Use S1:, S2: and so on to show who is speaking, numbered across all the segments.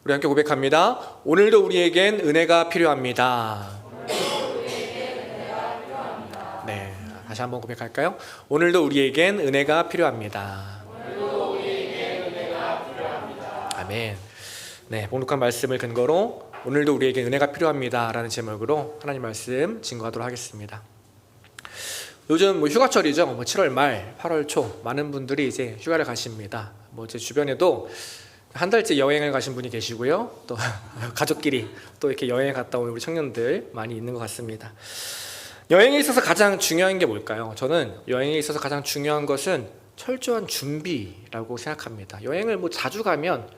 S1: 우리 함께 고백합니다. 오늘도 우리에겐 은혜가 필요합니다. 네, 다시 한번 고백할까요? 오늘도 우리에겐 은혜가 필요합니다. 아멘. 네, 복록한 말씀을 근거로 오늘도 우리에게 은혜가 필요합니다 라는 제목으로 하나님 말씀 증거하도록 하겠습니다. 요즘 휴가철이죠. 7월 말, 8월 초 많은 분들이 이제 휴가를 가십니다. 제 주변에도 한 달째 여행을 가신 분이 계시고요. 또 가족끼리 또 이렇게 여행 갔다 온 우리 청년들 많이 있는 것 같습니다. 여행에 있어서 가장 중요한 게 뭘까요? 저는 여행에 있어서 가장 중요한 것은 철저한 준비라고 생각합니다. 여행을 자주 가면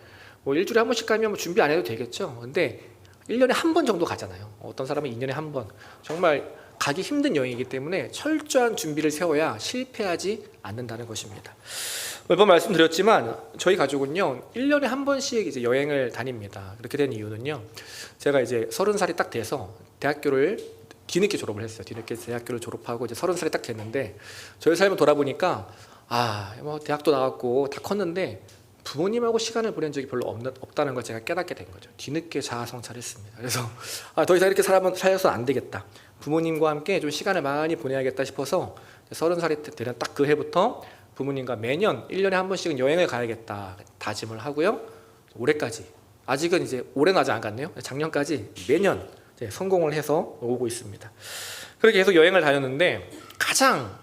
S1: 일주일에 한 번씩 가면 준비 안 해도 되겠죠. 근데 1년에 한 번 정도 가잖아요. 어떤 사람은 2년에 한 번. 정말 가기 힘든 여행이기 때문에 철저한 준비를 세워야 실패하지 않는다는 것입니다. 몇 번 말씀드렸지만 저희 가족은요 1년에 한 번씩 이제 여행을 다닙니다. 그렇게 된 이유는요, 제가 이제 30살이 딱 돼서 대학교를 뒤늦게 졸업을 했어요. 뒤늦게 대학교를 졸업하고 이제 30살이 딱 됐는데 저희 삶을 돌아보니까 대학도 나왔고 다 컸는데 부모님하고 시간을 보낸 적이 별로 없다는 걸 제가 깨닫게 된 거죠. 뒤늦게 자아성찰했습니다. 그래서 더 이상 이렇게 살아서 안 되겠다. 부모님과 함께 좀 시간을 많이 보내야겠다 싶어서 30살이 되는 딱 그 해부터 부모님과 매년 1년에 한 번씩은 여행을 가야겠다 다짐을 하고요. 올해까지, 아직은 이제 올해는 아직 안 갔네요. 작년까지 매년 이제 성공을 해서 오고 있습니다. 그렇게 계속 여행을 다녔는데 가장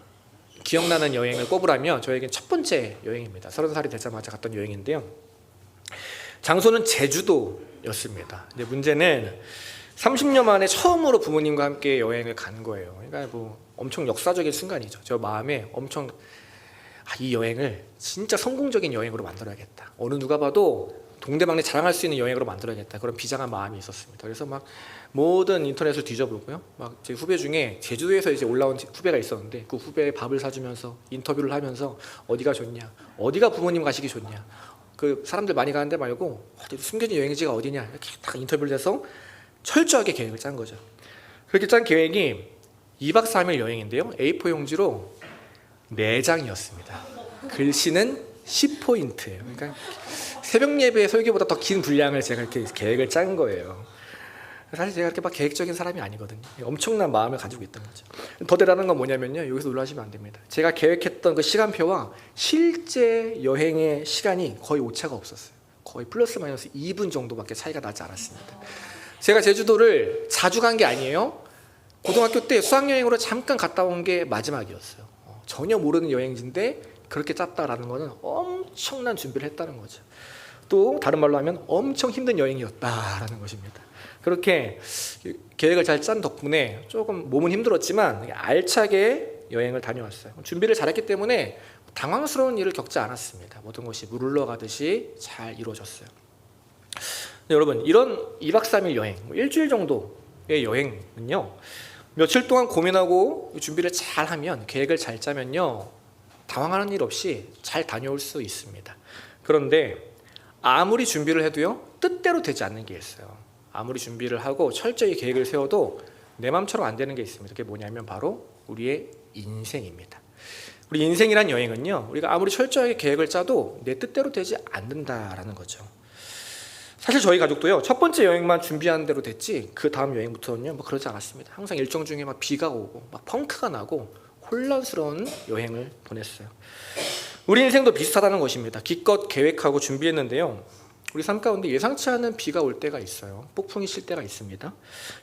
S1: 기억나는 여행을 꼽으라면 저에겐 첫 번째 여행입니다. 30살이 되자마자 갔던 여행인데요. 장소는 제주도였습니다. 근데 문제는 30년 만에 처음으로 부모님과 함께 여행을 간 거예요. 그러니까 엄청 역사적인 순간이죠. 저 마음에 엄청 이 여행을 진짜 성공적인 여행으로 만들어야겠다. 어느 누가 봐도 동대방네 자랑할 수 있는 여행으로 만들어야겠다. 그런 비장한 마음이 있었습니다. 그래서 모든 인터넷을 뒤져보고요. 제 후배 중에 제주도에서 이제 올라온 후배가 있었는데 그 후배의 밥을 사주면서 인터뷰를 하면서 어디가 좋냐, 어디가 부모님 가시기 좋냐, 그 사람들 많이 가는데 말고 숨겨진 여행지가 어디냐 이렇게 딱 인터뷰를 해서 철저하게 계획을 짠 거죠. 그렇게 짠 계획이 2박 3일 여행인데요. A4 용지로 4장이었습니다. 글씨는 10포인트예요. 그러니까 새벽 예배 설교보다 더 긴 분량을 제가 이렇게 계획을 짠 거예요. 사실 제가 그렇게 계획적인 사람이 아니거든요. 엄청난 마음을 가지고 있던 거죠. 더 대단한 건 뭐냐면요, 여기서 놀라시면 안 됩니다. 제가 계획했던 그 시간표와 실제 여행의 시간이 거의 오차가 없었어요. 거의 플러스 마이너스 2분 정도밖에 차이가 나지 않았습니다. 제가 제주도를 자주 간 게 아니에요. 고등학교 때 수학여행으로 잠깐 갔다 온 게 마지막이었어요. 전혀 모르는 여행지인데 그렇게 짰다라는 거는 엄청난 준비를 했다는 거죠. 또 다른 말로 하면 엄청 힘든 여행이었다라는 것입니다. 그렇게 계획을 잘 짠 덕분에 조금 몸은 힘들었지만 알차게 여행을 다녀왔어요. 준비를 잘했기 때문에 당황스러운 일을 겪지 않았습니다. 모든 것이 물 흘러가듯이 잘 이루어졌어요. 여러분, 이런 2박 3일 여행, 일주일 정도의 여행은요, 며칠 동안 고민하고 준비를 잘 하면, 계획을 잘 짜면요, 당황하는 일 없이 잘 다녀올 수 있습니다. 그런데 아무리 준비를 해도요, 뜻대로 되지 않는 게 있어요. 아무리 준비를 하고 철저히 계획을 세워도 내 마음처럼 안 되는 게 있습니다. 그게 뭐냐면 바로 우리의 인생입니다. 우리 인생이란 여행은요, 우리가 아무리 철저하게 계획을 짜도 내 뜻대로 되지 않는다라는 거죠. 사실 저희 가족도요, 첫 번째 여행만 준비한 대로 됐지 그 다음 여행부터는요 그러지 않았습니다. 항상 일정 중에 비가 오고 펑크가 나고 혼란스러운 여행을 보냈어요. 우리 인생도 비슷하다는 것입니다. 기껏 계획하고 준비했는데요, 우리 삶 가운데 예상치 않은 비가 올 때가 있어요. 폭풍이 칠 때가 있습니다.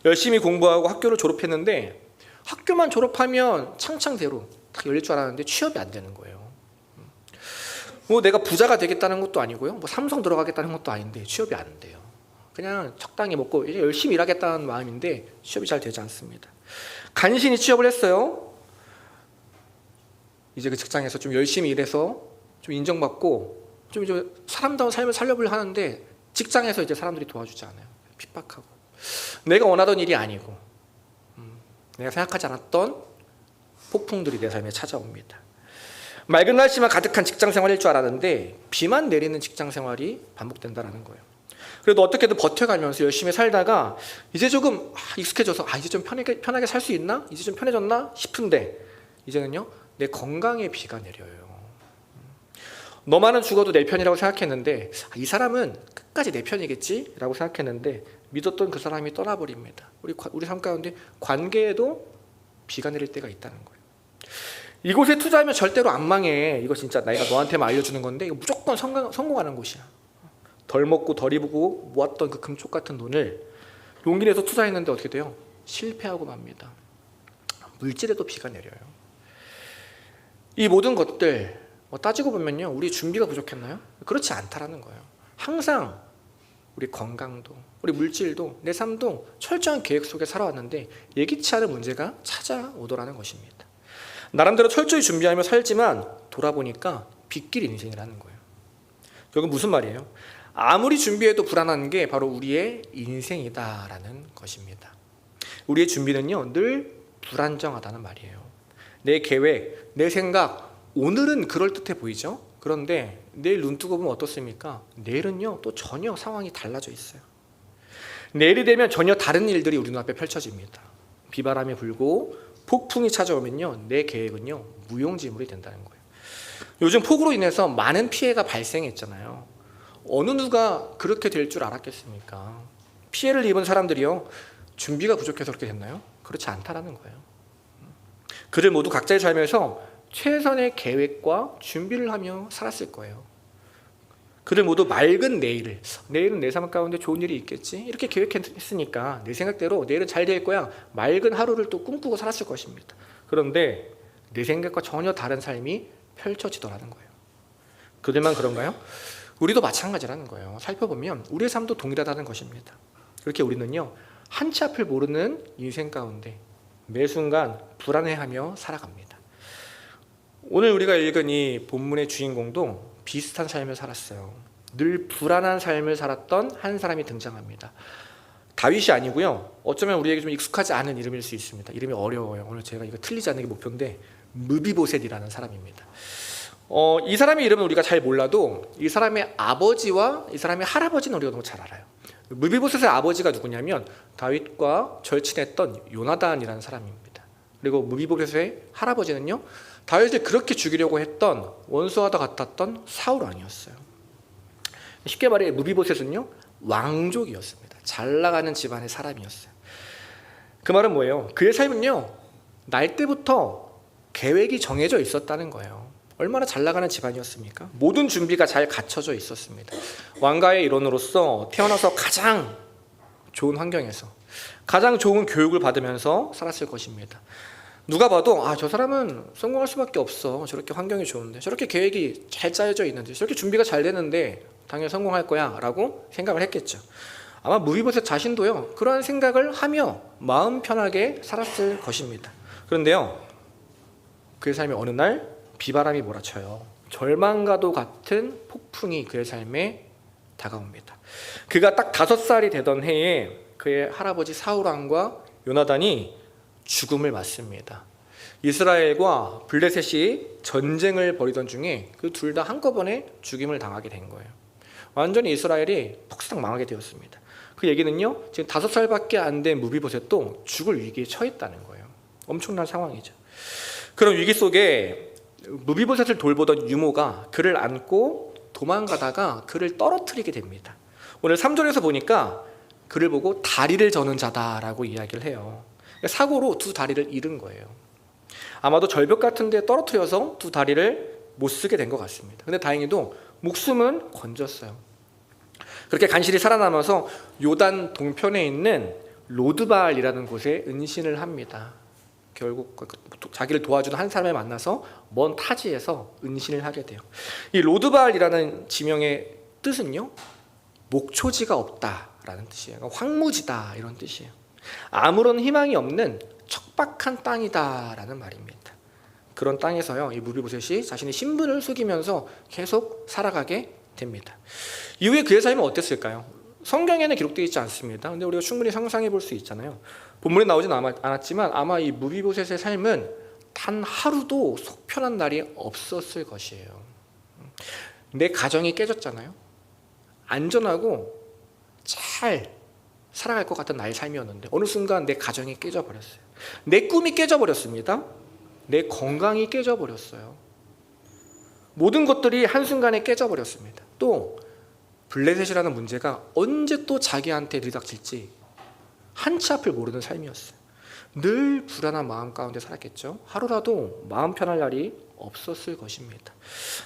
S1: 열심히 공부하고 학교를 졸업했는데 학교만 졸업하면 창창대로 딱 열릴 줄 알았는데 취업이 안 되는 거예요. 내가 부자가 되겠다는 것도 아니고요, 삼성 들어가겠다는 것도 아닌데 취업이 안 돼요. 그냥 적당히 먹고 이제 열심히 일하겠다는 마음인데 취업이 잘 되지 않습니다. 간신히 취업을 했어요. 이제 그 직장에서 좀 열심히 일해서 좀 인정받고 좀 이제 사람다운 삶을 살려보려 하는데 직장에서 이제 사람들이 도와주지 않아요. 핍박하고 내가 원하던 일이 아니고 내가 생각하지 않았던 폭풍들이 내 삶에 찾아옵니다. 맑은 날씨만 가득한 직장 생활일 줄 알았는데 비만 내리는 직장 생활이 반복된다는 거예요. 그래도 어떻게든 버텨가면서 열심히 살다가 이제 조금 익숙해져서 이제 좀 편하게 살 수 있나? 이제 좀 편해졌나? 싶은데 이제는요, 내 건강에 비가 내려요. 너만은 죽어도 내 편이라고 생각했는데 이 사람은 끝까지 내 편이겠지? 라고 생각했는데 믿었던 그 사람이 떠나버립니다. 우리 삶 가운데 관계에도 비가 내릴 때가 있다는 거예요. 이곳에 투자하면 절대로 안 망해. 이거 진짜 내가 너한테만 알려주는 건데 이거 무조건 성공하는 곳이야. 덜 먹고 덜 입고 모았던 그 금쪽 같은 돈을 용기 내서 투자했는데 어떻게 돼요? 실패하고 맙니다. 물질에도 비가 내려요. 이 모든 것들 따지고 보면요, 우리 준비가 부족했나요? 그렇지 않다라는 거예요. 항상 우리 건강도, 우리 물질도, 내 삶도 철저한 계획 속에 살아왔는데 예기치 않은 문제가 찾아오더라는 것입니다. 나름대로 철저히 준비하며 살지만 돌아보니까 빗길 인생이라는 거예요. 결국 무슨 말이에요? 아무리 준비해도 불안한 게 바로 우리의 인생이다라는 것입니다. 우리의 준비는요, 늘 불안정하다는 말이에요. 내 계획, 내 생각, 오늘은 그럴듯해 보이죠? 그런데 내일 눈 뜨고 보면 어떻습니까? 내일은요, 또 전혀 상황이 달라져 있어요. 내일이 되면 전혀 다른 일들이 우리 눈앞에 펼쳐집니다. 비바람이 불고 폭풍이 찾아오면요, 내 계획은요, 무용지물이 된다는 거예요. 요즘 폭우로 인해서 많은 피해가 발생했잖아요. 어느 누가 그렇게 될 줄 알았겠습니까? 피해를 입은 사람들이요, 준비가 부족해서 그렇게 됐나요? 그렇지 않다라는 거예요. 그들 모두 각자의 삶에서 최선의 계획과 준비를 하며 살았을 거예요. 그들 모두 맑은 내일은 내 삶 가운데 좋은 일이 있겠지, 이렇게 계획했으니까 내 생각대로 내일은 잘 될 거야, 맑은 하루를 또 꿈꾸고 살았을 것입니다. 그런데 내 생각과 전혀 다른 삶이 펼쳐지더라는 거예요. 그들만 그런가요? 우리도 마찬가지라는 거예요. 살펴보면 우리의 삶도 동일하다는 것입니다. 그렇게 우리는요, 한치 앞을 모르는 인생 가운데 매 순간 불안해하며 살아갑니다. 오늘 우리가 읽은 이 본문의 주인공도 비슷한 삶을 살았어요. 늘 불안한 삶을 살았던 한 사람이 등장합니다. 다윗이 아니고요, 어쩌면 우리에게 좀 익숙하지 않은 이름일 수 있습니다. 이름이 어려워요. 오늘 제가 이거 틀리지 않는 게 목표인데 무비보셋이라는 사람입니다. 이 사람의 이름은 우리가 잘 몰라도 이 사람의 아버지와 이 사람의 할아버지는 우리가 너무 잘 알아요. 무비보셋의 아버지가 누구냐면 다윗과 절친했던 요나단이라는 사람입니다. 그리고 무비보셋의 할아버지는요, 다윗을 그렇게 죽이려고 했던 원수와도 같았던 사울 왕이었어요. 쉽게 말해 무비보셋은요, 왕족이었습니다. 잘 나가는 집안의 사람이었어요. 그 말은 뭐예요? 그의 삶은요, 날 때부터 계획이 정해져 있었다는 거예요. 얼마나 잘 나가는 집안이었습니까? 모든 준비가 잘 갖춰져 있었습니다. 왕가의 일원으로서 태어나서 가장 좋은 환경에서 가장 좋은 교육을 받으면서 살았을 것입니다. 누가 봐도 저 사람은 성공할 수밖에 없어. 저렇게 환경이 좋은데, 저렇게 계획이 잘 짜여져 있는데, 저렇게 준비가 잘 되는데 당연히 성공할 거야 라고 생각을 했겠죠. 아마 무비보셋 자신도요, 그러한 생각을 하며 마음 편하게 살았을 것입니다. 그런데요, 그의 삶에 어느 날 비바람이 몰아쳐요. 절망과도 같은 폭풍이 그의 삶에 다가옵니다. 그가 딱 5살이 되던 해에 그의 할아버지 사울왕과 요나단이 죽음을 맞습니다. 이스라엘과 블레셋이 전쟁을 벌이던 중에 그 둘 다 한꺼번에 죽임을 당하게 된 거예요. 완전히 이스라엘이 폭삭 망하게 되었습니다. 그 얘기는요, 지금 5살밖에 안 된 무비보셋도 죽을 위기에 처했다는 거예요. 엄청난 상황이죠. 그런 위기 속에 무비보셋을 돌보던 유모가 그를 안고 도망가다가 그를 떨어뜨리게 됩니다. 오늘 3절에서 보니까 그를 보고 다리를 저는 자다라고 이야기를 해요. 사고로 2 다리를 잃은 거예요. 아마도 절벽 같은 데 떨어뜨려서 2 다리를 못 쓰게 된 것 같습니다. 근데 다행히도 목숨은 건졌어요. 그렇게 간신히 살아남아서 요단 동편에 있는 로드발이라는 곳에 은신을 합니다. 결국 자기를 도와주는 한 사람을 만나서 먼 타지에서 은신을 하게 돼요. 이 로드발이라는 지명의 뜻은요, 목초지가 없다라는 뜻이에요. 그러니까 황무지다 이런 뜻이에요. 아무런 희망이 없는 척박한 땅이다라는 말입니다. 그런 땅에서요, 이 무비보셋이 자신의 신분을 속이면서 계속 살아가게 됩니다. 이후에 그의 삶은 어땠을까요? 성경에는 기록되어 있지 않습니다. 근데 우리가 충분히 상상해 볼 수 있잖아요. 본문에 나오진 않았지만 아마 이 무비보셋의 삶은 단 하루도 속 편한 날이 없었을 것이에요. 내 가정이 깨졌잖아요. 안전하고 잘 살아갈 것 같은 나의 삶이었는데 어느 순간 내 가정이 깨져버렸어요. 내 꿈이 깨져버렸습니다. 내 건강이 깨져버렸어요. 모든 것들이 한순간에 깨져버렸습니다. 또 블레셋이라는 문제가 언제 또 자기한테 들이닥칠지 한치 앞을 모르는 삶이었어요. 늘 불안한 마음 가운데 살았겠죠. 하루라도 마음 편할 날이 없었을 것입니다.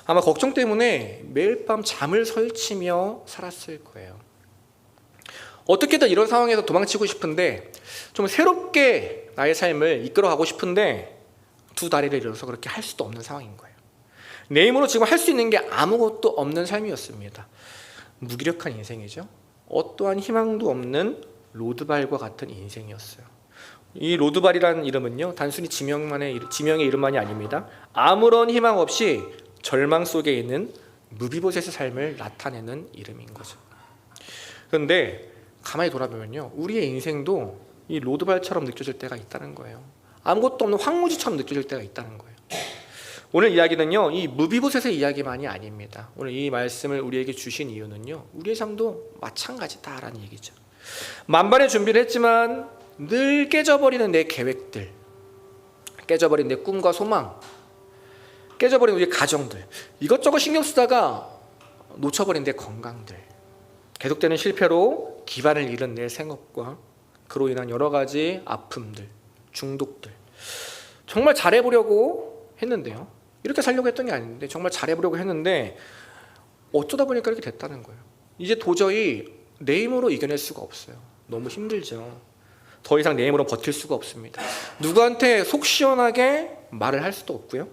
S1: 아마 걱정 때문에 매일 밤 잠을 설치며 살았을 거예요. 어떻게든 이런 상황에서 도망치고 싶은데, 좀 새롭게 나의 삶을 이끌어가고 싶은데 두 다리를 잃어서 그렇게 할 수도 없는 상황인 거예요. 내 힘으로 지금 할 수 있는 게 아무것도 없는 삶이었습니다. 무기력한 인생이죠. 어떠한 희망도 없는 로드발과 같은 인생이었어요. 이 로드발이라는 이름은요, 단순히 지명의 이름만이 아닙니다. 아무런 희망 없이 절망 속에 있는 무비보셋의 삶을 나타내는 이름인 거죠. 그런데 가만히 돌아보면요, 우리의 인생도 이 로드발처럼 느껴질 때가 있다는 거예요. 아무것도 없는 황무지처럼 느껴질 때가 있다는 거예요. 오늘 이야기는요, 이 무비보셋의 이야기만이 아닙니다. 오늘 이 말씀을 우리에게 주신 이유는요, 우리의 삶도 마찬가지다라는 얘기죠. 만반의 준비를 했지만 늘 깨져버리는 내 계획들, 깨져버린 내 꿈과 소망, 깨져버린 우리 가정들, 이것저것 신경 쓰다가 놓쳐버린 내 건강들, 계속되는 실패로 기반을 잃은 내 생업과 그로 인한 여러 가지 아픔들, 중독들, 정말 잘해보려고 했는데요, 이렇게 살려고 했던 게 아닌데 정말 잘해보려고 했는데 어쩌다 보니까 이렇게 됐다는 거예요. 이제 도저히 내 힘으로 이겨낼 수가 없어요. 너무 힘들죠. 더 이상 내 힘으로 버틸 수가 없습니다. 누구한테 속 시원하게 말을 할 수도 없고요,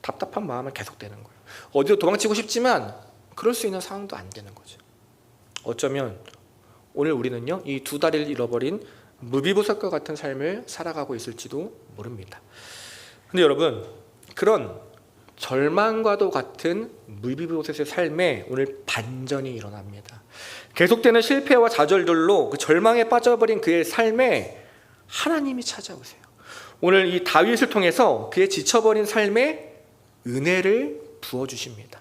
S1: 답답한 마음은 계속되는 거예요. 어디로 도망치고 싶지만 그럴 수 있는 상황도 안 되는 거죠. 어쩌면 오늘 우리는요, 이 두 다리를 잃어버린 무비보셋과 같은 삶을 살아가고 있을지도 모릅니다. 근데 여러분, 그런 절망과도 같은 무비보셋의 삶에 오늘 반전이 일어납니다. 계속되는 실패와 좌절들로 그 절망에 빠져버린 그의 삶에 하나님이 찾아오세요. 오늘 이 다윗을 통해서 그의 지쳐버린 삶에 은혜를 부어주십니다.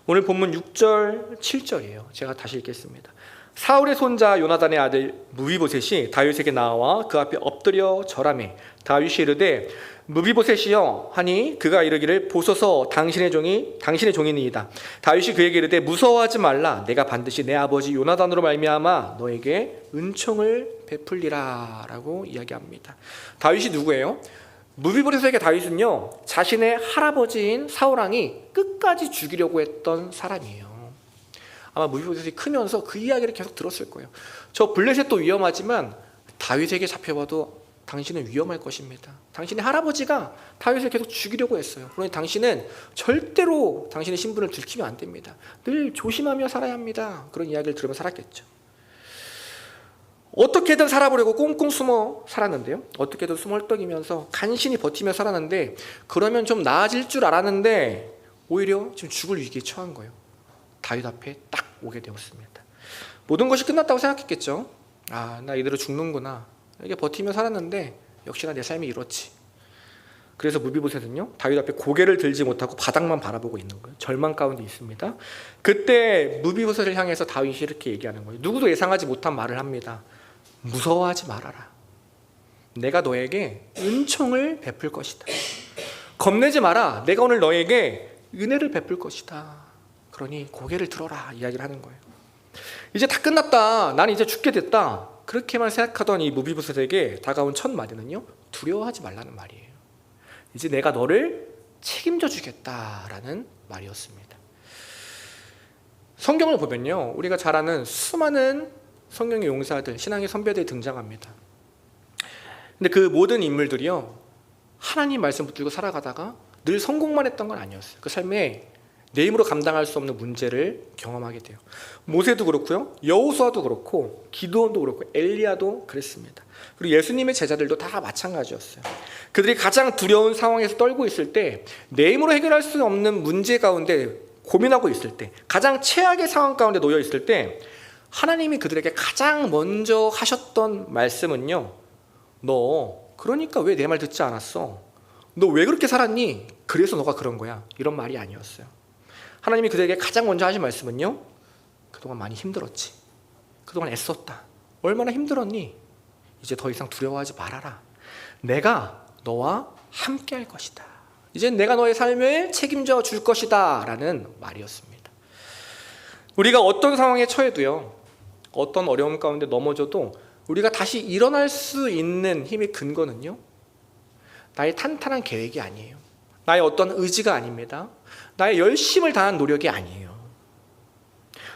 S1: 오늘 본문 6절, 7절이에요. 제가 다시 읽겠습니다. 사울의 손자 요나단의 아들 무비보셋이 다윗에게 나와 그 앞에 엎드려 절하매 다윗이 이르되 무비보셋이여 하니 그가 이르기를 보소서 당신의 종이니이다. 다윗이 그에게 이르되 무서워하지 말라. 내가 반드시 내 아버지 요나단으로 말미암아 너에게 은총을 베풀리라 라고 이야기합니다. 다윗이 누구예요? 무비보셋에게 다윗은요, 자신의 할아버지인 사울왕이 끝까지 죽이려고 했던 사람이에요. 아마 무비보셋이 크면서 그 이야기를 계속 들었을 거예요. 저 블레셋도 위험하지만 다윗에게 잡혀봐도 당신은 위험할 것입니다. 당신의 할아버지가 다윗을 계속 죽이려고 했어요. 그러니 당신은 절대로 당신의 신분을 들키면 안 됩니다. 늘 조심하며 살아야 합니다. 그런 이야기를 들으며 살았겠죠. 어떻게든 살아보려고 꽁꽁 숨어 살았는데요, 어떻게든 숨얼떡이면서 간신히 버티며 살았는데, 그러면 좀 나아질 줄 알았는데 오히려 지금 죽을 위기에 처한 거예요. 다윗 앞에 딱 오게 되었습니다. 모든 것이 끝났다고 생각했겠죠. 아, 나 이대로 죽는구나. 이게 버티며 살았는데 역시나 내 삶이 이렇지. 그래서 무비보셋은요, 다윗 앞에 고개를 들지 못하고 바닥만 바라보고 있는 거예요. 절망 가운데 있습니다. 그때 무비보셋을 향해서 다윗이 이렇게 얘기하는 거예요. 누구도 예상하지 못한 말을 합니다. 무서워하지 말아라. 내가 너에게 은총을 베풀 것이다. 겁내지 마라. 내가 오늘 너에게 은혜를 베풀 것이다. 그러니 고개를 들어라 이야기를 하는 거예요. 이제 다 끝났다. 나는 이제 죽게 됐다. 그렇게만 생각하던 이 무비보셋에게 다가온 첫 마디는요, 두려워하지 말라는 말이에요. 이제 내가 너를 책임져 주겠다라는 말이었습니다. 성경을 보면요, 우리가 잘 아는 수많은 성경의 용사들, 신앙의 선배들이 등장합니다. 근데 그 모든 인물들이요, 하나님 말씀 붙들고 살아가다가 늘 성공만 했던 건 아니었어요. 그 삶에 내 힘으로 감당할 수 없는 문제를 경험하게 돼요. 모세도 그렇고요, 여호수아도 그렇고, 기드온도 그렇고, 엘리야도 그랬습니다. 그리고 예수님의 제자들도 다 마찬가지였어요. 그들이 가장 두려운 상황에서 떨고 있을 때, 내 힘으로 해결할 수 없는 문제 가운데 고민하고 있을 때, 가장 최악의 상황 가운데 놓여 있을 때, 하나님이 그들에게 가장 먼저 하셨던 말씀은요, 너 그러니까 왜 내 말 듣지 않았어? 너 왜 그렇게 살았니? 그래서 너가 그런 거야. 이런 말이 아니었어요. 하나님이 그들에게 가장 먼저 하신 말씀은요, 그동안 많이 힘들었지. 그동안 애썼다. 얼마나 힘들었니? 이제 더 이상 두려워하지 말아라. 내가 너와 함께 할 것이다 이젠 내가 너의 삶을 책임져 줄 것이다 라는 말이었습니다. 우리가 어떤 상황에 처해도요, 어떤 어려움 가운데 넘어져도 우리가 다시 일어날 수 있는 힘의 근거는요, 나의 탄탄한 계획이 아니에요. 나의 어떤 의지가 아닙니다. 나의 열심을 다한 노력이 아니에요.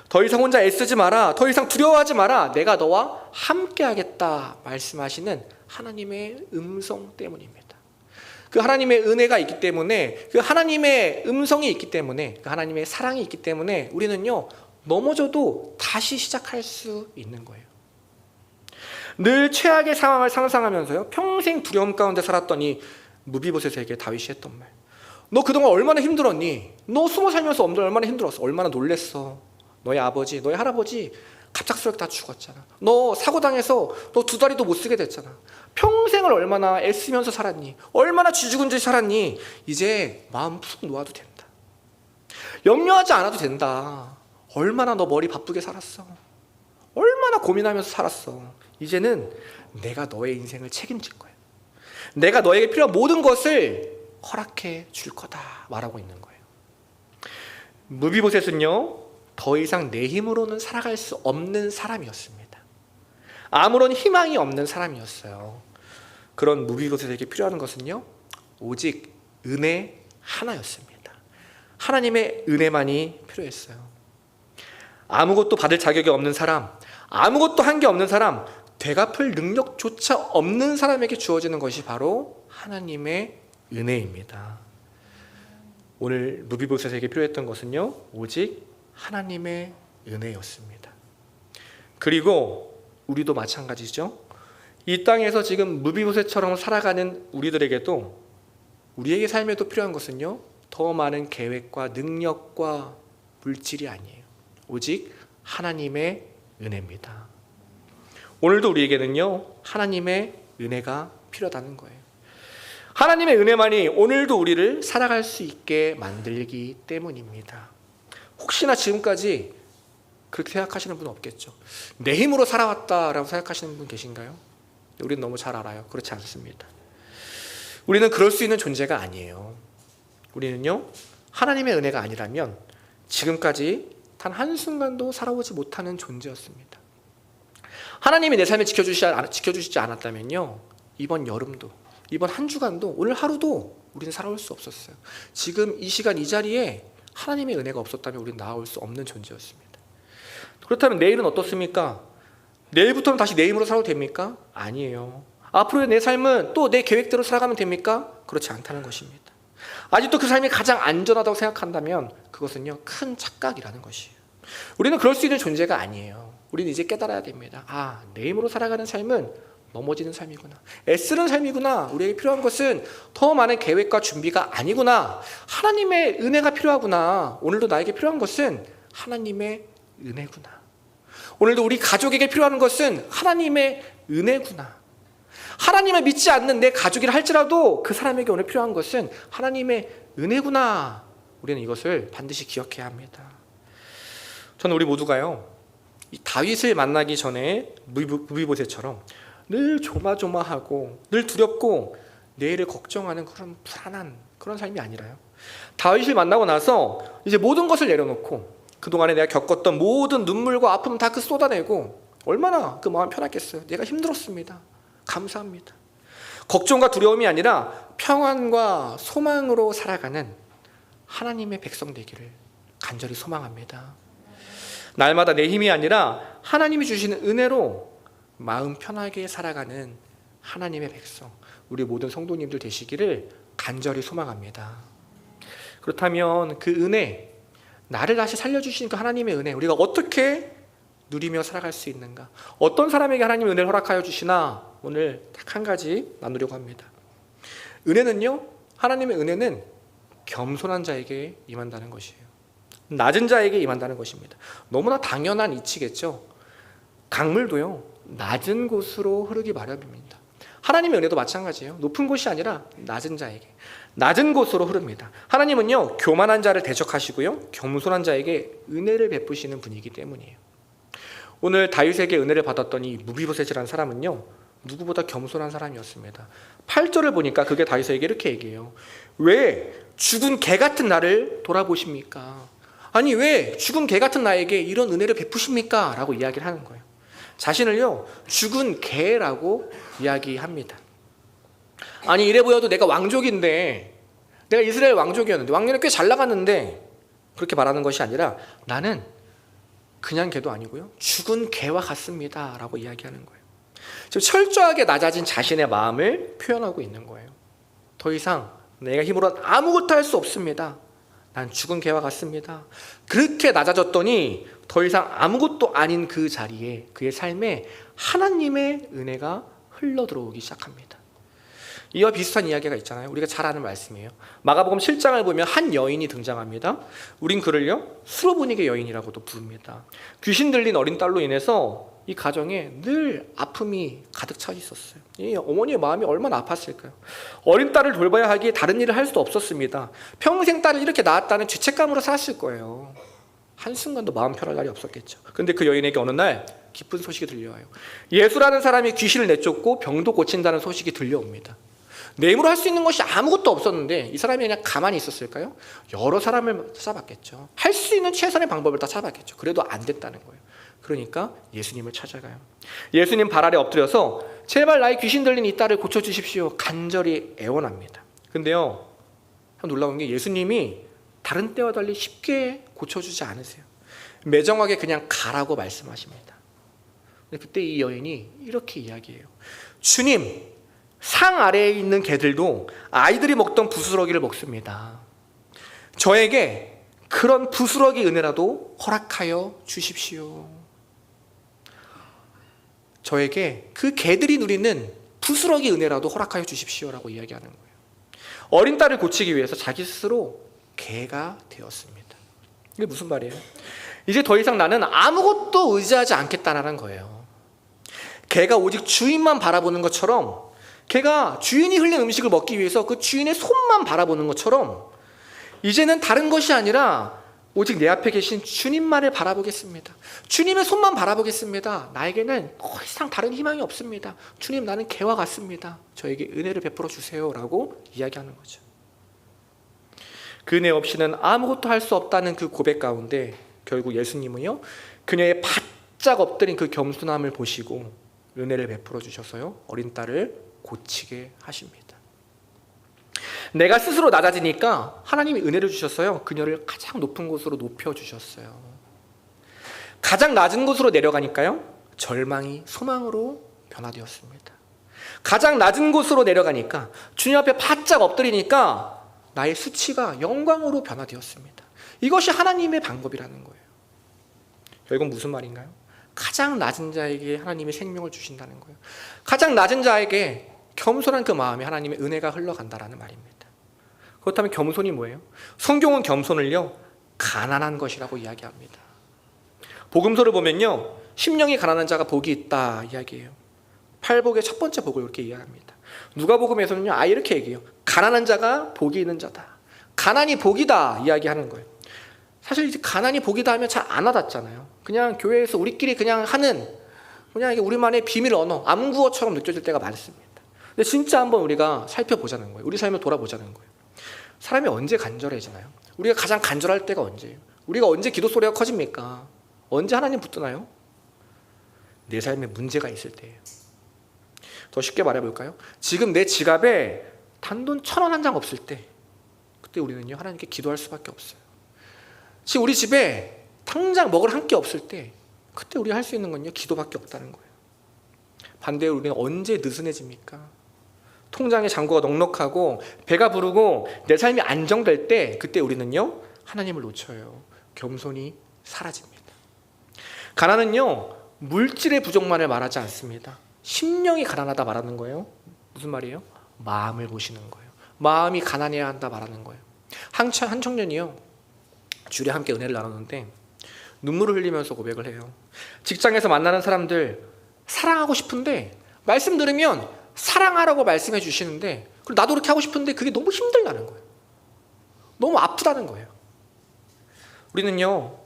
S1: 더 이상 혼자 애쓰지 마라, 더 이상 두려워하지 마라, 내가 너와 함께 하겠다 말씀하시는 하나님의 음성 때문입니다. 그 하나님의 은혜가 있기 때문에, 그 하나님의 음성이 있기 때문에, 그 하나님의 사랑이 있기 때문에 우리는요, 넘어져도 다시 시작할 수 있는 거예요. 늘 최악의 상황을 상상하면서요, 평생 두려움 가운데 살았더니 무비보셋에게 다윗이 했던 말, 너 그동안 얼마나 힘들었니? 너 숨어 살면서 얼마나 힘들었어? 얼마나 놀랬어? 너의 아버지, 너의 할아버지 갑작스럽게 다 죽었잖아. 너 사고당해서 너 2다리도 못 쓰게 됐잖아. 평생을 얼마나 애쓰면서 살았니? 얼마나 쥐죽은 듯이 살았니? 이제 마음 푹 놓아도 된다. 염려하지 않아도 된다. 얼마나 너 머리 바쁘게 살았어. 얼마나 고민하면서 살았어. 이제는 내가 너의 인생을 책임질 거야. 내가 너에게 필요한 모든 것을 허락해 줄 거다 말하고 있는 거예요. 무비보셋은요, 더 이상 내 힘으로는 살아갈 수 없는 사람이었습니다. 아무런 희망이 없는 사람이었어요. 그런 무비보셋에게 필요한 것은요, 오직 은혜 하나였습니다. 하나님의 은혜만이 필요했어요. 아무것도 받을 자격이 없는 사람, 아무것도 한 게 없는 사람, 되갚을 능력조차 없는 사람에게 주어지는 것이 바로 하나님의 은혜입니다. 오늘 무비보셋에게 필요했던 것은요, 오직 하나님의 은혜였습니다. 그리고 우리도 마찬가지죠. 이 땅에서 지금 무비보셋처럼 살아가는 우리들에게도, 우리에게 삶에도 필요한 것은요, 더 많은 계획과 능력과 물질이 아니에요. 오직 하나님의 은혜입니다. 오늘도 우리에게는요, 하나님의 은혜가 필요하다는 거예요. 하나님의 은혜만이 오늘도 우리를 살아갈 수 있게 만들기 때문입니다. 혹시나 지금까지 그렇게 생각하시는 분은 없겠죠. 내 힘으로 살아왔다라고 생각하시는 분 계신가요? 우리는 너무 잘 알아요. 그렇지 않습니다. 우리는 그럴 수 있는 존재가 아니에요. 우리는요, 하나님의 은혜가 아니라면 지금까지 단 한순간도 살아오지 못하는 존재였습니다. 하나님이 내 삶을 지켜주시지 않았다면요, 이번 여름도, 이번 한 주간도, 오늘 하루도 우리는 살아올 수 없었어요. 지금 이 시간 이 자리에 하나님의 은혜가 없었다면 우리는 나아올 수 없는 존재였습니다. 그렇다면 내일은 어떻습니까? 내일부터는 다시 내 힘으로 살아도 됩니까? 아니에요. 앞으로의 내 삶은 또 내 계획대로 살아가면 됩니까? 그렇지 않다는 것입니다. 아직도 그 삶이 가장 안전하다고 생각한다면 그것은요, 큰 착각이라는 것이에요. 우리는 그럴 수 있는 존재가 아니에요. 우리는 이제 깨달아야 됩니다. 아, 내 힘으로 살아가는 삶은 넘어지는 삶이구나. 애쓰는 삶이구나. 우리에게 필요한 것은 더 많은 계획과 준비가 아니구나. 하나님의 은혜가 필요하구나. 오늘도 나에게 필요한 것은 하나님의 은혜구나. 오늘도 우리 가족에게 필요한 것은 하나님의 은혜구나. 하나님을 믿지 않는 내 가족이라 할지라도 그 사람에게 오늘 필요한 것은 하나님의 은혜구나. 우리는 이것을 반드시 기억해야 합니다. 저는 우리 모두가요, 이 다윗을 만나기 전에 무비보셋처럼 늘 조마조마하고 늘 두렵고 내일을 걱정하는 그런 불안한 그런 삶이 아니라요, 다윗을 만나고 나서 이제 모든 것을 내려놓고 그동안에 내가 겪었던 모든 눈물과 아픔 다 쏟아내고 얼마나 그 마음 편했겠어요. 내가 힘들었습니다. 감사합니다. 걱정과 두려움이 아니라 평안과 소망으로 살아가는 하나님의 백성 되기를 간절히 소망합니다. 날마다 내 힘이 아니라 하나님이 주시는 은혜로 마음 편하게 살아가는 하나님의 백성, 우리 모든 성도님들 되시기를 간절히 소망합니다. 그렇다면 그 은혜, 나를 다시 살려주신 그 하나님의 은혜, 우리가 어떻게 누리며 살아갈 수 있는가? 어떤 사람에게 하나님의 은혜를 허락하여 주시나? 오늘 딱 한 가지 나누려고 합니다. 은혜는요, 하나님의 은혜는 겸손한 자에게 임한다는 것이에요. 낮은 자에게 임한다는 것입니다. 너무나 당연한 이치겠죠. 강물도요, 낮은 곳으로 흐르기 마련입니다. 하나님의 은혜도 마찬가지예요. 높은 곳이 아니라 낮은 자에게, 낮은 곳으로 흐릅니다. 하나님은요, 교만한 자를 대적하시고요, 겸손한 자에게 은혜를 베푸시는 분이기 때문이에요. 오늘 다윗에게 은혜를 받았던 이 무비보셋이라는 사람은요, 누구보다 겸손한 사람이었습니다. 8절을 보니까 그게 다윗에게 이렇게 얘기해요. 왜 죽은 개 같은 나를 돌아보십니까? 아니 왜 죽은 개 같은 나에게 이런 은혜를 베푸십니까? 라고 이야기를 하는 거예요. 자신을요 죽은 개라고 이야기합니다. 아니 이래 보여도 내가 왕족인데, 내가 이스라엘 왕족이었는데, 왕년에 꽤 잘 나갔는데, 그렇게 말하는 것이 아니라 나는 그냥 개도 아니고요 죽은 개와 같습니다 라고 이야기하는 거예요. 지금 철저하게 낮아진 자신의 마음을 표현하고 있는 거예요. 더 이상 내가 힘으로는 아무것도 할 수 없습니다. 난 죽은 개와 같습니다. 그렇게 낮아졌더니 더 이상 아무것도 아닌 그 자리에 그의 삶에 하나님의 은혜가 흘러 들어오기 시작합니다. 이와 비슷한 이야기가 있잖아요. 우리가 잘 아는 말씀이에요. 마가복음 7장을 보면 한 여인이 등장합니다. 우린 그를요 수로보니게 여인이라고도 부릅니다. 귀신 들린 어린 딸로 인해서 이 가정에 늘 아픔이 가득 차 있었어요. 이 어머니의 마음이 얼마나 아팠을까요? 어린 딸을 돌봐야 하기에 다른 일을 할 수도 없었습니다. 평생 딸을 이렇게 낳았다는 죄책감으로 살았을 거예요. 한순간도 마음 편할 날이 없었겠죠. 근데 그 여인에게 어느 날 기쁜 소식이 들려와요. 예수라는 사람이 귀신을 내쫓고 병도 고친다는 소식이 들려옵니다. 내 힘으로 할 수 있는 것이 아무것도 없었는데 이 사람이 그냥 가만히 있었을까요? 여러 사람을 찾아봤겠죠. 할 수 있는 최선의 방법을 다 찾아봤겠죠. 그래도 안 됐다는 거예요. 그러니까 예수님을 찾아가요. 예수님 발 아래 엎드려서 제발 나의 귀신 들린 이 딸을 고쳐주십시오 간절히 애원합니다. 근데요 놀라운 게 예수님이 다른 때와 달리 쉽게 고쳐주지 않으세요. 매정하게 그냥 가라고 말씀하십니다. 근데 그때 이 여인이 이렇게 이야기해요. 주님, 상 아래에 있는 개들도 아이들이 먹던 부스러기를 먹습니다. 저에게 그런 부스러기 은혜라도 허락하여 주십시오. 저에게 그 개들이 누리는 부스러기 은혜라도 허락하여 주십시오라고 이야기하는 거예요. 어린 딸을 고치기 위해서 자기 스스로 개가 되었습니다. 이게 무슨 말이에요? 이제 더 이상 나는 아무것도 의지하지 않겠다는 거예요. 개가 오직 주인만 바라보는 것처럼, 개가 주인이 흘린 음식을 먹기 위해서 그 주인의 손만 바라보는 것처럼 이제는 다른 것이 아니라 오직 내 앞에 계신 주님만을 바라보겠습니다. 주님의 손만 바라보겠습니다. 나에게는 더 이상 다른 희망이 없습니다. 주님, 나는 개와 같습니다. 저에게 은혜를 베풀어 주세요 라고 이야기하는 거죠. 그 은혜 없이는 아무것도 할 수 없다는 그 고백 가운데 결국 예수님은요 그녀의 바짝 엎드린 그 겸손함을 보시고 은혜를 베풀어 주셔서요 어린 딸을 고치게 하십니다. 내가 스스로 낮아지니까 하나님이 은혜를 주셨어요. 그녀를 가장 높은 곳으로 높여주셨어요. 가장 낮은 곳으로 내려가니까요 절망이 소망으로 변화되었습니다. 가장 낮은 곳으로 내려가니까 주님 앞에 바짝 엎드리니까 나의 수치가 영광으로 변화되었습니다. 이것이 하나님의 방법이라는 거예요. 결국 무슨 말인가요? 가장 낮은 자에게 하나님이 생명을 주신다는 거예요. 가장 낮은 자에게 겸손한 그 마음에 하나님의 은혜가 흘러간다는 말입니다. 그렇다면 겸손이 뭐예요? 성경은 겸손을요 가난한 것이라고 이야기합니다. 복음서를 보면요 심령이 가난한 자가 복이 있다 이야기해요. 팔복의 첫 번째 복을 이렇게 이야기합니다. 누가복음에서는요 아예 이렇게 얘기해요. 가난한 자가 복이 있는 자다. 가난이 복이다 이야기하는 거예요. 사실 이제 가난이 복이다 하면 잘 안 와닿잖아요. 그냥 교회에서 우리끼리 그냥 하는 그냥 이게 우리만의 비밀 언어, 암구어처럼 느껴질 때가 많습니다. 근데 진짜 한번 우리가 살펴보자는 거예요. 우리 삶을 돌아보자는 거예요. 사람이 언제 간절해지나요? 우리가 가장 간절할 때가 언제예요? 우리가 언제 기도 소리가 커집니까? 언제 하나님 붙드나요? 내 삶에 문제가 있을 때예요. 더 쉽게 말해볼까요? 지금 내 지갑에 단돈 1,000원 한 장 없을 때, 그때 우리는요 하나님께 기도할 수밖에 없어요. 지금 우리 집에 당장 먹을 한 끼 없을 때, 그때 우리가 할 수 있는 건요 기도밖에 없다는 거예요. 반대로 우리는 언제 느슨해집니까? 통장의 잔고가 넉넉하고 배가 부르고 내 삶이 안정될 때, 그때 우리는요 하나님을 놓쳐요. 겸손이 사라집니다. 가난은요 물질의 부족만을 말하지 않습니다. 심령이 가난하다 말하는 거예요. 무슨 말이에요? 마음을 보시는 거예요. 마음이 가난해야 한다 말하는 거예요. 한 청년이요 주일에 함께 은혜를 나눴는데 눈물을 흘리면서 고백을 해요. 직장에서 만나는 사람들 사랑하고 싶은데 말씀 들으면 사랑하라고 말씀해 주시는데, 그리고 나도 그렇게 하고 싶은데 그게 너무 힘들다는 거예요. 너무 아프다는 거예요. 우리는요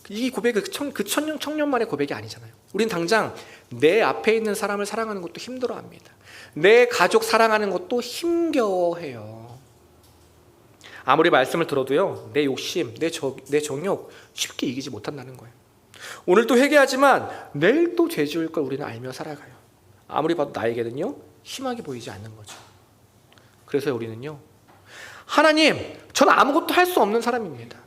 S1: 이 고백이 그 청년만의 고백이 아니잖아요. 우리는 당장 내 앞에 있는 사람을 사랑하는 것도 힘들어합니다. 내 가족 사랑하는 것도 힘겨워해요. 아무리 말씀을 들어도요, 내 욕심, 내 정욕 쉽게 이기지 못한다는 거예요. 오늘 또 회개하지만 내일 또 죄 지을 걸 우리는 알며 살아가요. 아무리 봐도 나에게는요 희망이 보이지 않는 거죠. 그래서 우리는요, 하나님, 저는 아무것도 할 수 없는 사람입니다.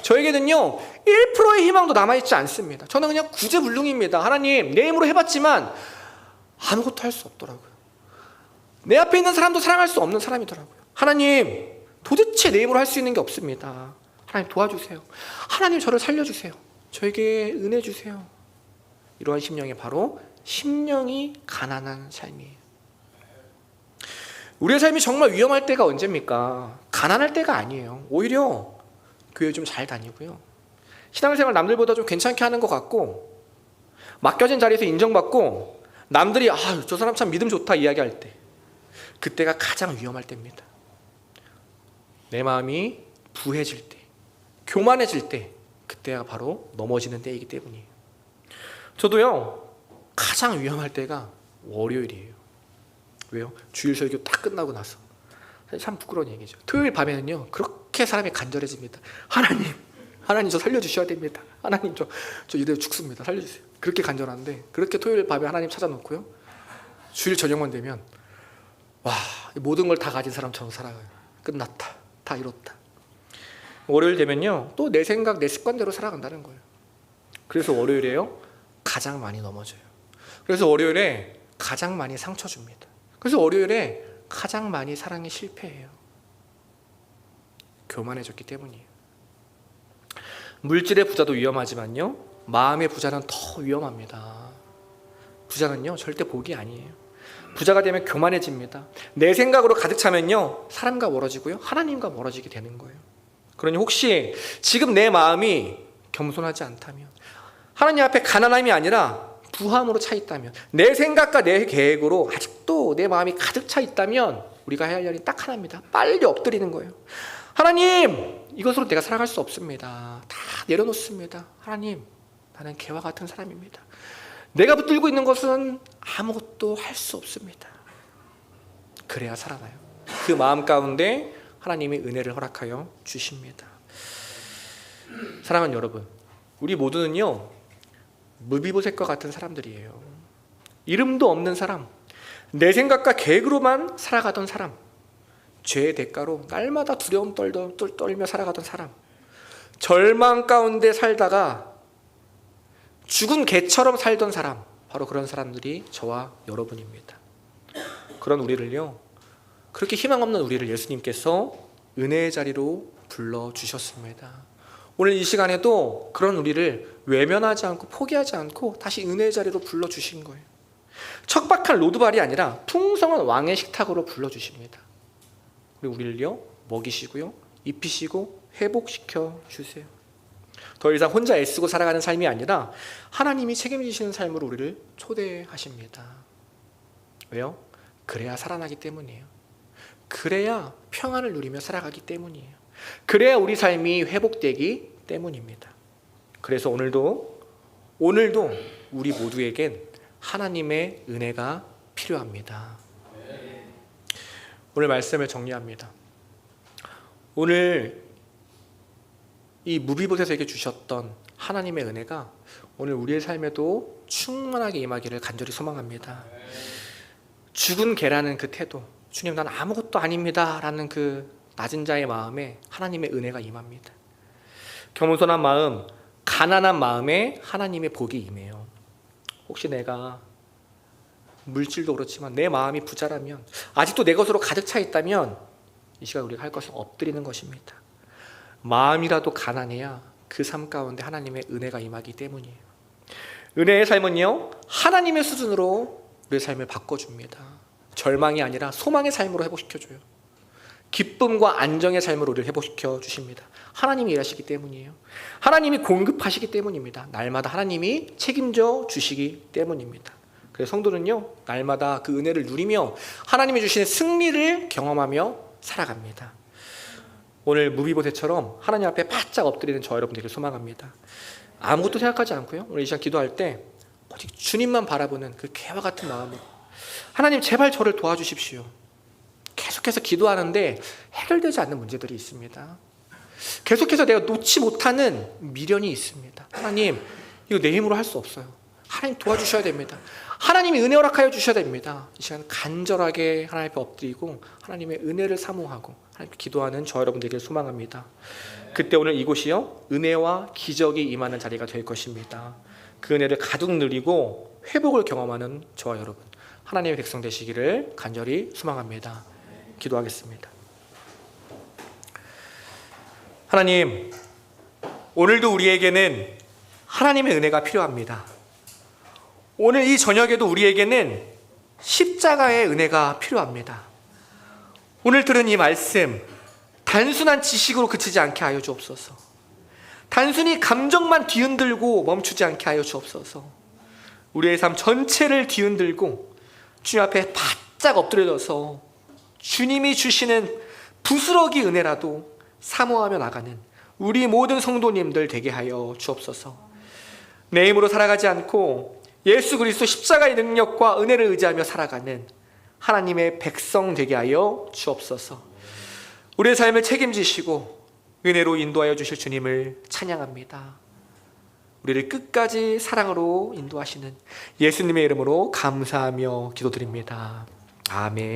S1: 저에게는요 1%의 희망도 남아있지 않습니다. 저는 그냥 구제불능입니다. 하나님, 내 힘으로 해봤지만 아무것도 할 수 없더라고요. 내 앞에 있는 사람도 사랑할 수 없는 사람이더라고요. 하나님, 도대체 내 힘으로 할 수 있는 게 없습니다. 하나님 도와주세요. 하나님, 저를 살려주세요. 저에게 은혜 주세요. 이러한 심령이 바로 심령이 가난한 삶이에요. 우리의 삶이 정말 위험할 때가 언제입니까? 가난할 때가 아니에요. 오히려 교회 좀 잘 다니고요, 신앙생활 남들보다 좀 괜찮게 하는 것 같고, 맡겨진 자리에서 인정받고 남들이 저 사람 참 믿음 좋다 이야기할 때, 그때가 가장 위험할 때입니다. 내 마음이 부해질 때, 교만해질 때, 그때가 바로 넘어지는 때이기 때문이에요. 저도요 가장 위험할 때가 월요일이에요. 왜요? 주일 설교 딱 끝나고 나서. 참 부끄러운 얘기죠. 토요일 밤에는요 그렇게 사람이 간절해집니다. 하나님 저 살려주셔야 됩니다. 하나님 저 이대로 죽습니다. 살려주세요. 그렇게 간절한데, 그렇게 토요일 밤에 하나님 찾아놓고요, 주일 저녁만 되면 모든 걸 다 가진 사람처럼 살아가요. 끝났다, 다 이뤘다. 월요일 되면요 또 내 생각, 내 습관대로 살아간다는 거예요. 그래서 월요일에요 가장 많이 넘어져요. 그래서 월요일에 가장 많이 상처 줍니다. 그래서 월요일에 가장 많이 사랑에 실패해요. 교만해졌기 때문이에요. 물질의 부자도 위험하지만요, 마음의 부자는 더 위험합니다. 부자는요 절대 복이 아니에요. 부자가 되면 교만해집니다. 내 생각으로 가득 차면요 사람과 멀어지고요, 하나님과 멀어지게 되는 거예요. 그러니 혹시 지금 내 마음이 겸손하지 않다면, 하나님 앞에 가난함이 아니라 부함으로 차 있다면, 내 생각과 내 계획으로 아직도 내 마음이 가득 차 있다면, 우리가 해야 할 일이 딱 하나입니다. 빨리 엎드리는 거예요. 하나님, 이것으로 내가 살아갈 수 없습니다. 다 내려놓습니다. 하나님, 나는 개와 같은 사람입니다. 내가 붙들고 있는 것은 아무것도 할 수 없습니다. 그래야 살아나요. 그 마음 가운데 하나님이 은혜를 허락하여 주십니다. 사랑하는 여러분, 우리 모두는요 무비보셋과 같은 사람들이에요. 이름도 없는 사람, 내 생각과 계획으로만 살아가던 사람, 죄의 대가로 날마다 두려움 떨며 살아가던 사람, 절망 가운데 살다가 죽은 개처럼 살던 사람, 바로 그런 사람들이 저와 여러분입니다. 그런 우리를요, 그렇게 희망 없는 우리를 예수님께서 은혜의 자리로 불러주셨습니다. 오늘 이 시간에도 그런 우리를 외면하지 않고 포기하지 않고 다시 은혜의 자리로 불러주신 거예요. 척박한 로드발이 아니라 풍성한 왕의 식탁으로 불러주십니다. 그리고 우리를요 먹이시고요, 입히시고 회복시켜 주세요. 더 이상 혼자 애쓰고 살아가는 삶이 아니라 하나님이 책임지시는 삶으로 우리를 초대하십니다. 왜요? 그래야 살아나기 때문이에요. 그래야 평안을 누리며 살아가기 때문이에요. 그래야 우리 삶이 회복되기 때문입니다. 그래서 오늘도 우리 모두에겐 하나님의 은혜가 필요합니다. 오늘 말씀을 정리합니다. 오늘 이 무비보셋에게 주셨던 하나님의 은혜가 오늘 우리의 삶에도 충만하게 임하기를 간절히 소망합니다. 죽은 개라는 그 태도, 주님 난 아무것도 아닙니다 라는 그 낮은 자의 마음에 하나님의 은혜가 임합니다. 겸손한 마음, 가난한 마음에 하나님의 복이 임해요. 혹시 내가 물질도 그렇지만 내 마음이 부자라면, 아직도 내 것으로 가득 차 있다면 이 시간 우리가 할 것은 엎드리는 것입니다. 마음이라도 가난해야 그 삶 가운데 하나님의 은혜가 임하기 때문이에요. 은혜의 삶은요 하나님의 수준으로 우리의 삶을 바꿔줍니다. 절망이 아니라 소망의 삶으로 회복시켜줘요. 기쁨과 안정의 삶으로 우리를 회복시켜 주십니다. 하나님이 일하시기 때문이에요. 하나님이 공급하시기 때문입니다. 날마다 하나님이 책임져 주시기 때문입니다. 그래서 성도는요 날마다 그 은혜를 누리며 하나님이 주시는 승리를 경험하며 살아갑니다. 오늘 무비보셋처럼 하나님 앞에 바짝 엎드리는 저 여러분들을 소망합니다. 아무것도 생각하지 않고요, 오늘 이 시간 기도할 때 오직 주님만 바라보는 그 개와 같은 마음으로 하나님 제발 저를 도와주십시오. 계속해서 기도하는데 해결되지 않는 문제들이 있습니다. 계속해서 내가 놓지 못하는 미련이 있습니다. 하나님 이거 내 힘으로 할 수 없어요. 하나님 도와주셔야 됩니다. 하나님이 은혜 허락하여 주셔야 됩니다. 이 시간 간절하게 하나님 앞에 엎드리고 하나님의 은혜를 사모하고 하나님께 기도하는 저 여러분 되길 소망합니다. 그때 오늘 이곳이요 은혜와 기적이 임하는 자리가 될 것입니다. 그 은혜를 가득 누리고 회복을 경험하는 저와 여러분 하나님의 백성 되시기를 간절히 소망합니다. 기도하겠습니다. 하나님, 오늘도 우리에게는 하나님의 은혜가 필요합니다. 오늘 이 저녁에도 우리에게는 십자가의 은혜가 필요합니다. 오늘 들은 이 말씀 단순한 지식으로 그치지 않게 하여 주옵소서. 단순히 감정만 뒤흔들고 멈추지 않게 하여 주옵소서. 우리의 삶 전체를 뒤흔들고 주님 앞에 바짝 엎드려져서 주님이 주시는 부스러기 은혜라도 사모하며 나가는 우리 모든 성도님들 되게 하여 주옵소서. 내 힘으로 살아가지 않고 예수 그리스도 십자가의 능력과 은혜를 의지하며 살아가는 하나님의 백성 되게 하여 주옵소서. 우리의 삶을 책임지시고 은혜로 인도하여 주실 주님을 찬양합니다. 우리를 끝까지 사랑으로 인도하시는 예수님의 이름으로 감사하며 기도드립니다. 아멘.